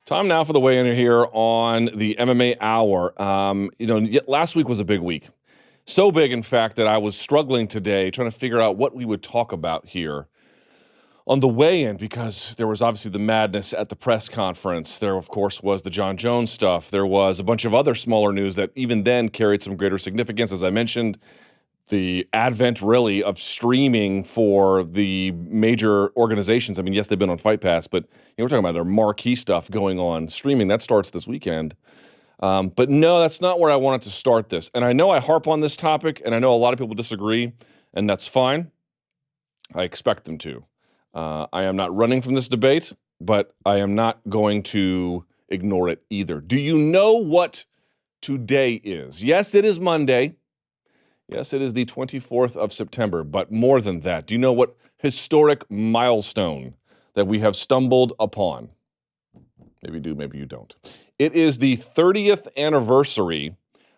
Time now for the weigh-in here on the MMA Hour. Last week was a big week. So big, in fact, that I was struggling today trying to figure out what we would talk about here on the weigh-in, because there was obviously the madness at the press conference. There, of course, was the Jon Jones stuff. There was a bunch of other smaller news that even then carried some greater significance. As I mentioned, the advent, really, of streaming for the major organizations. I mean, yes, they've been on Fight Pass, but we're talking about their marquee stuff going on streaming. That starts this weekend. But no, that's not where I wanted to start this. And I know I harp on this topic, and I know a lot of people disagree, and that's fine. I expect them to. I am not running from this debate, but I am not going to ignore it either. Do you know what today is? Yes, it is Monday. Yes, it is the 24th of September, but more than that, do you know what historic milestone that we have stumbled upon? Maybe you do, maybe you don't. It is the 30th anniversary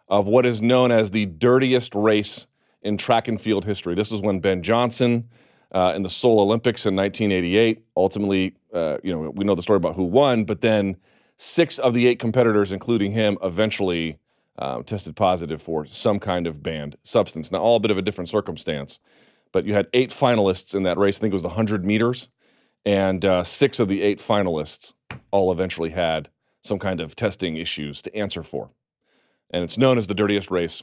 of what is known as the dirtiest race in track and field history. This is when Ben Johnson, in the Seoul Olympics in 1988, ultimately, we know the story about who won, but then 6 of the 8 competitors, including him, eventually tested positive for some kind of banned substance. Now, all a bit of a different circumstance, but you had 8 finalists in that race. I think it was the 100 meters, and 6 of the 8 finalists all eventually had some kind of testing issues to answer for. And it's known as the dirtiest race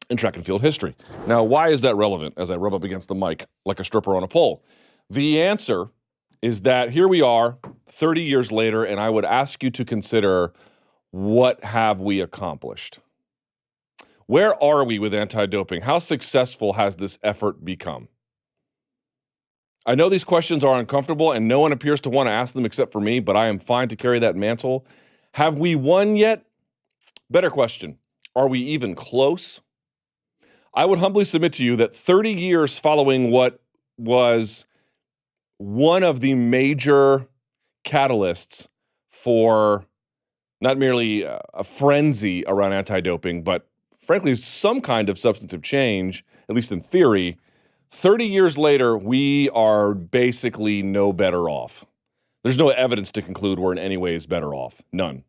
in track and field history. Now, why is that relevant as I rub up against the mic like a stripper on a pole? The answer is that here we are 30 years later, and I would ask you to consider, what have we accomplished? Where are we with anti-doping? How successful has this effort become? I know these questions are uncomfortable and no one appears to want to ask them except for me, but I am fine to carry that mantle. Have we won yet? Better question, are we even close? I would humbly submit to you that 30 years following what was one of the major catalysts for not merely a frenzy around anti-doping, but frankly, some kind of substantive change, at least in theory, 30 years later, we are basically no better off. There's no evidence to conclude we're in any ways better off. None.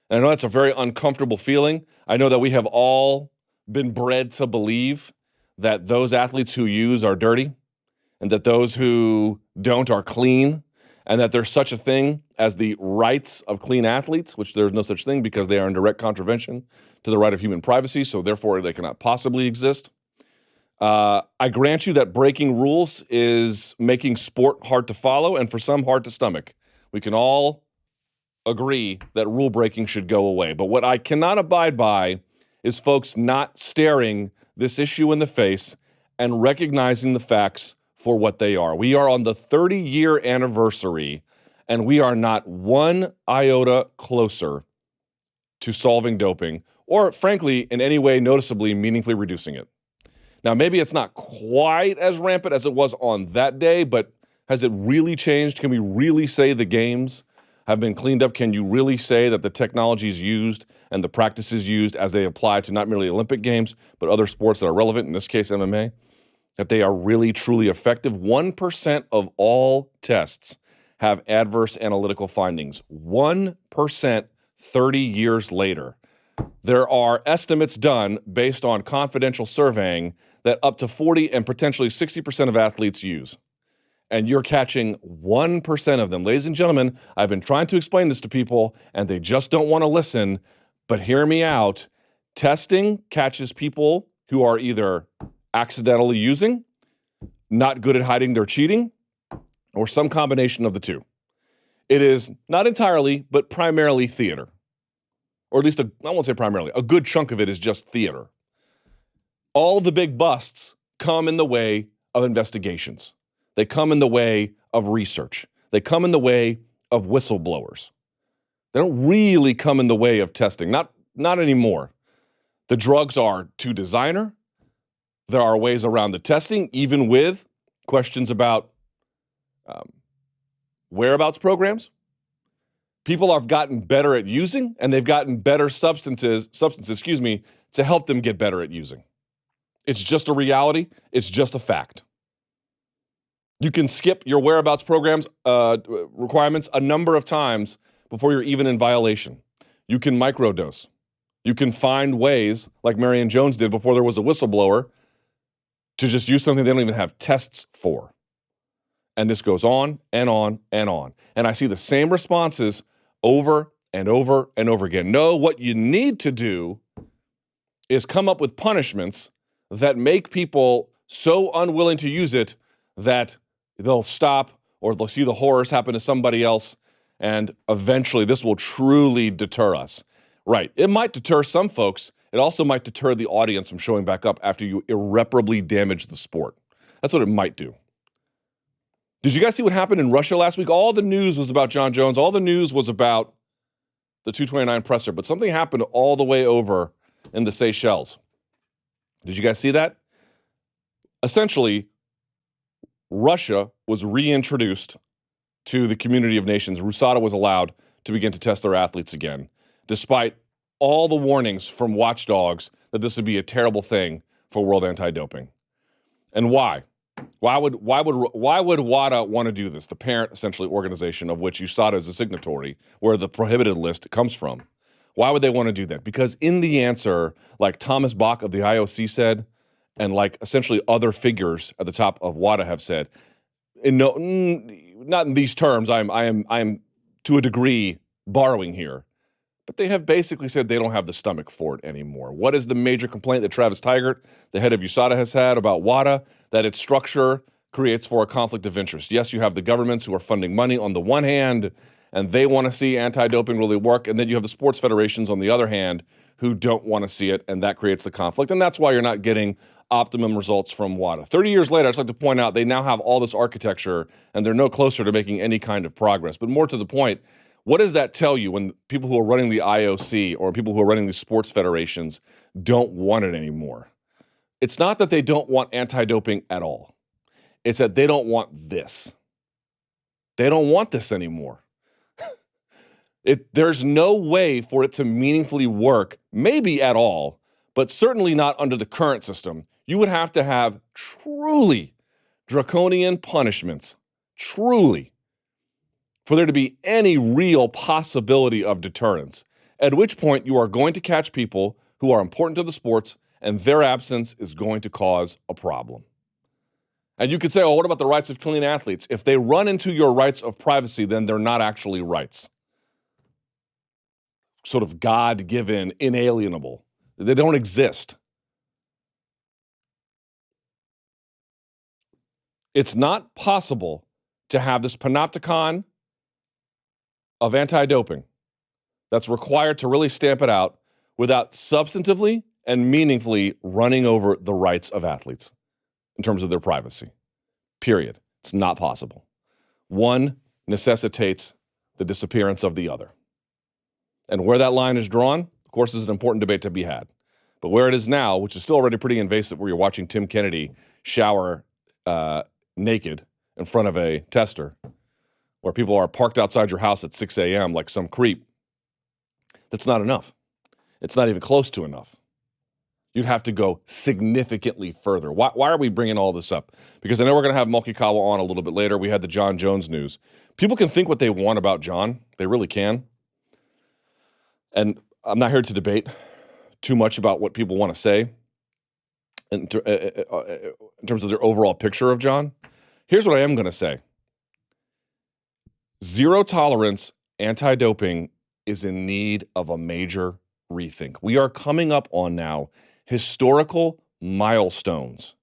And I know that's a very uncomfortable feeling. I know that we have all been bred to believe that those athletes who use are dirty and that those who don't are clean, and that there's such a thing as the rights of clean athletes, which there's no such thing because they are in direct contravention to the right of human privacy, so therefore they cannot possibly exist. I grant you that breaking rules is making sport hard to follow and for some hard to stomach. We can all agree that rule breaking should go away. But what I cannot abide by is folks not staring this issue in the face and recognizing the facts for what they are. We are on the 30-year anniversary, and we are not one iota closer to solving doping, or frankly, in any way noticeably, meaningfully reducing it. Now, maybe it's not quite as rampant as it was on that day, but has it really changed? Can we really say the games have been cleaned up? Can you really say that the technologies used and the practices used as they apply to not merely Olympic Games, but other sports that are relevant, in this case MMA, that they are really, truly effective? 1% of all tests have adverse analytical findings. 1% 30 years later. There are estimates done based on confidential surveying that up to 40 and potentially 60% of athletes use. And you're catching 1% of them. Ladies and gentlemen, I've been trying to explain this to people, and they just don't want to listen. But hear me out. Testing catches people who are either accidentally using, not good at hiding their cheating, or some combination of the two. It is not entirely, but primarily theater. Or at least, I won't say primarily, a good chunk of it is just theater. All the big busts come in the way of investigations. They come in the way of research. They come in the way of whistleblowers. They don't really come in the way of testing, not anymore. The drugs are too designer. There are ways around the testing, even with questions about whereabouts programs. People have gotten better at using, and they've gotten better substances, to help them get better at using. It's just a reality. It's just a fact. You can skip your whereabouts programs requirements a number of times before you're even in violation. You can microdose. You can find ways, like Marion Jones did before there was a whistleblower, to just use something they don't even have tests for. And this goes on and on and on. And I see the same responses over and over and over again. No, what you need to do is come up with punishments that make people so unwilling to use it that they'll stop, or they'll see the horrors happen to somebody else, and eventually this will truly deter us. Right. It might deter some folks. It also might deter the audience from showing back up after you irreparably damage the sport. That's what it might do. Did you guys see what happened in Russia last week? All the news was about Jon Jones. All the news was about the 229 presser, but something happened all the way over in the Seychelles. Did you guys see that? Essentially, Russia was reintroduced to the community of nations. USADA was allowed to begin to test their athletes again, despite all the warnings from watchdogs that this would be a terrible thing for world anti-doping. And why? Why would WADA want to do this? The parent, essentially, organization of which USADA is a signatory, where the prohibited list comes from. Why would they want to do that? Because in the answer, like Thomas Bach of the IOC said, and like essentially other figures at the top of WADA have said, not in these terms, I am to a degree borrowing here, but they have basically said they don't have the stomach for it anymore. What is the major complaint that Travis Tigert, the head of USADA, has had about WADA? That its structure creates for a conflict of interest. Yes, you have the governments who are funding money on the one hand, and they want to see anti-doping really work, and then you have the sports federations on the other hand who don't want to see it, and that creates the conflict, and that's why you're not getting optimum results from WADA. 30 years later, I'd just like to point out they now have all this architecture, and they're no closer to making any kind of progress. But more to the point, what does that tell you when people who are running the IOC or people who are running the sports federations don't want it anymore? It's not that they don't want anti-doping at all. It's that they don't want this. They don't want this anymore. There's no way for it to meaningfully work, maybe at all, but certainly not under the current system. You would have to have truly draconian punishments, truly, for there to be any real possibility of deterrence, at which point you are going to catch people who are important to the sports, and their absence is going to cause a problem. And you could say, oh, what about the rights of clean athletes? If they run into your rights of privacy, then they're not actually rights. Sort of God-given, inalienable. They don't exist. It's not possible to have this panopticon of anti-doping that's required to really stamp it out without substantively and meaningfully running over the rights of athletes in terms of their privacy. Period. It's not possible. One necessitates the disappearance of the other. And where that line is drawn, of course, is an important debate to be had. But where it is now, which is still already pretty invasive, where you're watching Tim Kennedy shower naked in front of a tester, where people are parked outside your house at 6 a.m. like some creep, that's not enough. It's not even close to enough. You'd have to go significantly further. Why are we bringing all this up? Because I know we're going to have Mulkikawa on a little bit later. We had the Jon Jones news. People can think what they want about Jon. They really can. And I'm not here to debate too much about what people want to say in terms of their overall picture of Jon. Here's what I am going to say. Zero tolerance anti-doping is in need of a major rethink. We are coming up on now historical milestones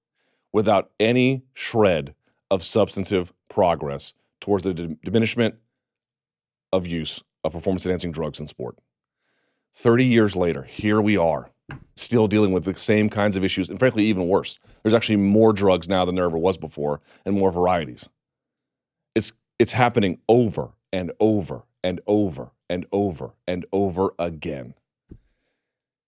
without any shred of substantive progress towards the diminishment of use of performance-enhancing drugs in sport. 30 years later, here we are, still dealing with the same kinds of issues, and frankly, even worse. There's actually more drugs now than there ever was before, and more varieties. It's happening over and over and over and over and over again.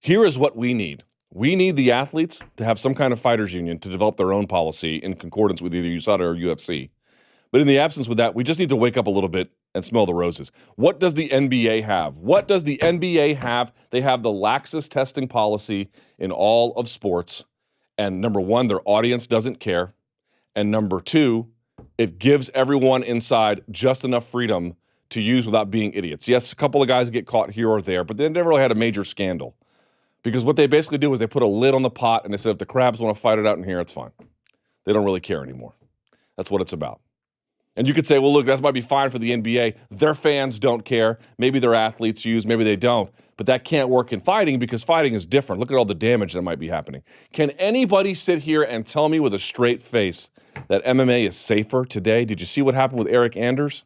Here is what we need. We need the athletes to have some kind of fighters union to develop their own policy in concordance with either USADA or UFC. But in the absence of that, we just need to wake up a little bit and smell the roses. What does the NBA have? What does the NBA have? They have the laxest testing policy in all of sports. And number one, their audience doesn't care. And number two, it gives everyone inside just enough freedom to use without being idiots. Yes, a couple of guys get caught here or there, but they never really had a major scandal. Because what they basically do is they put a lid on the pot and they said, if the crabs want to fight it out in here, it's fine. They don't really care anymore. That's what it's about. And you could say, well, look, that might be fine for the NBA. Their fans don't care. Maybe their athletes use, maybe they don't. But that can't work in fighting because fighting is different. Look at all the damage that might be happening. Can anybody sit here and tell me with a straight face that MMA is safer today? Did you see what happened with Eric Anders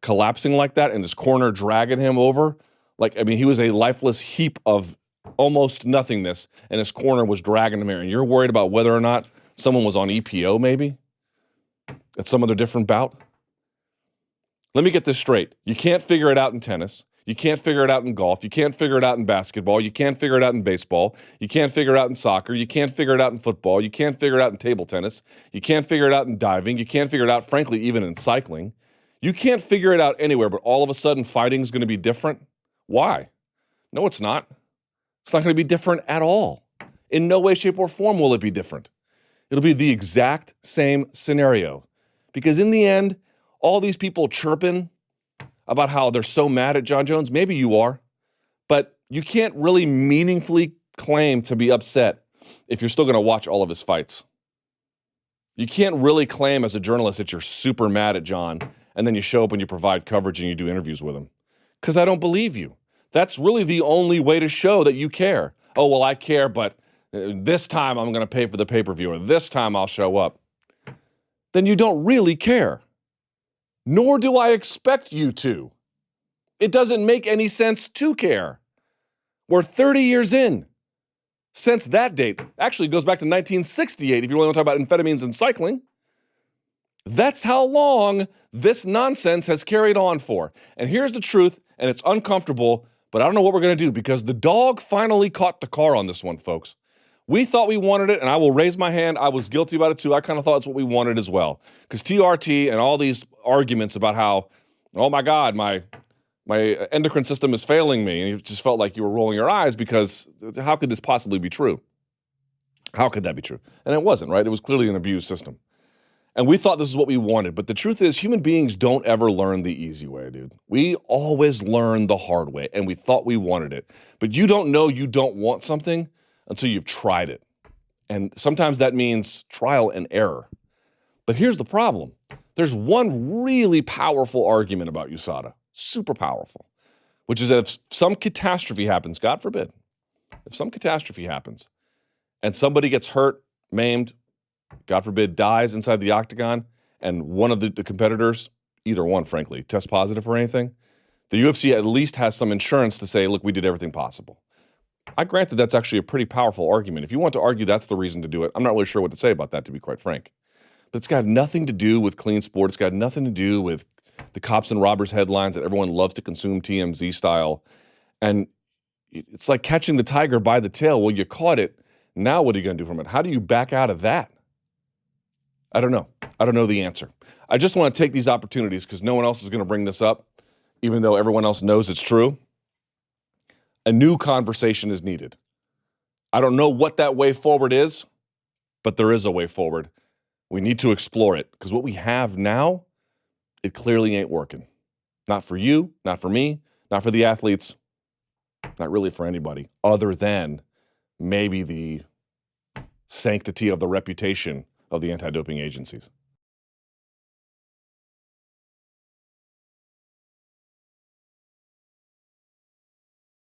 collapsing like that and his corner dragging him over? He was a lifeless heap of almost nothingness, and his corner was dragging him here. And you're worried about whether or not someone was on EPO maybe at some other different bout? Let me get this straight. You can't figure it out in tennis. You can't figure it out in golf. You can't figure it out in basketball. You can't figure it out in baseball. You can't figure it out in soccer. You can't figure it out in football. You can't figure it out in table tennis. You can't figure it out in diving. You can't figure it out, frankly, even in cycling. You can't figure it out anywhere, but all of a sudden fighting is going to be different? Why? No, it's not. It's not going to be different at all. In no way, shape, or form will it be different. It'll be the exact same scenario. Because in the end, all these people chirping about how they're so mad at Jon Jones, maybe you are, but you can't really meaningfully claim to be upset if you're still going to watch all of his fights. You can't really claim as a journalist that you're super mad at Jon, and then you show up and you provide coverage and you do interviews with him. Because I don't believe you. That's really the only way to show that you care. Oh, well, I care, but this time I'm going to pay for the pay-per-view, or this time I'll show up. Then you don't really care. Nor do I expect you to. It doesn't make any sense to care. We're 30 years in. Since that date, actually it goes back to 1968 if you really want to talk about amphetamines and cycling. That's how long this nonsense has carried on for. And here's the truth, and it's uncomfortable, but I don't know what we're going to do because the dog finally caught the car on this one, folks. We thought we wanted it, and I will raise my hand. I was guilty about it too. I kind of thought it's what we wanted as well. Because TRT and all these arguments about how, oh my God, my endocrine system is failing me, and you just felt like you were rolling your eyes because how could this possibly be true? How could that be true? And it wasn't, right? It was clearly an abused system. And we thought this is what we wanted. But the truth is, human beings don't ever learn the easy way, dude. We always learn the hard way, and we thought we wanted it. But you don't know you don't want something until you've tried it. And sometimes that means trial and error. But here's the problem. There's one really powerful argument about USADA, super powerful, which is that if some catastrophe happens, God forbid, if some catastrophe happens and somebody gets hurt, maimed, God forbid, dies inside the octagon, and one of the competitors, either one, frankly, tests positive for anything, the UFC at least has some insurance to say, look, we did everything possible. I grant that that's actually a pretty powerful argument. If you want to argue that's the reason to do it, I'm not really sure what to say about that, to be quite frank. But it's got nothing to do with clean sport. It's got nothing to do with the cops and robbers headlines that everyone loves to consume TMZ style. And it's like catching the tiger by the tail. Well, you caught it. Now what are you going to do from it? How do you back out of that? I don't know. I don't know the answer. I just want to take these opportunities because no one else is going to bring this up, even though everyone else knows it's true. A new conversation is needed. I don't know what that way forward is, but there is a way forward. We need to explore it because what we have now, it clearly ain't working. Not for you, not for me, not for the athletes, not really for anybody other than maybe the sanctity of the reputation of the anti-doping agencies.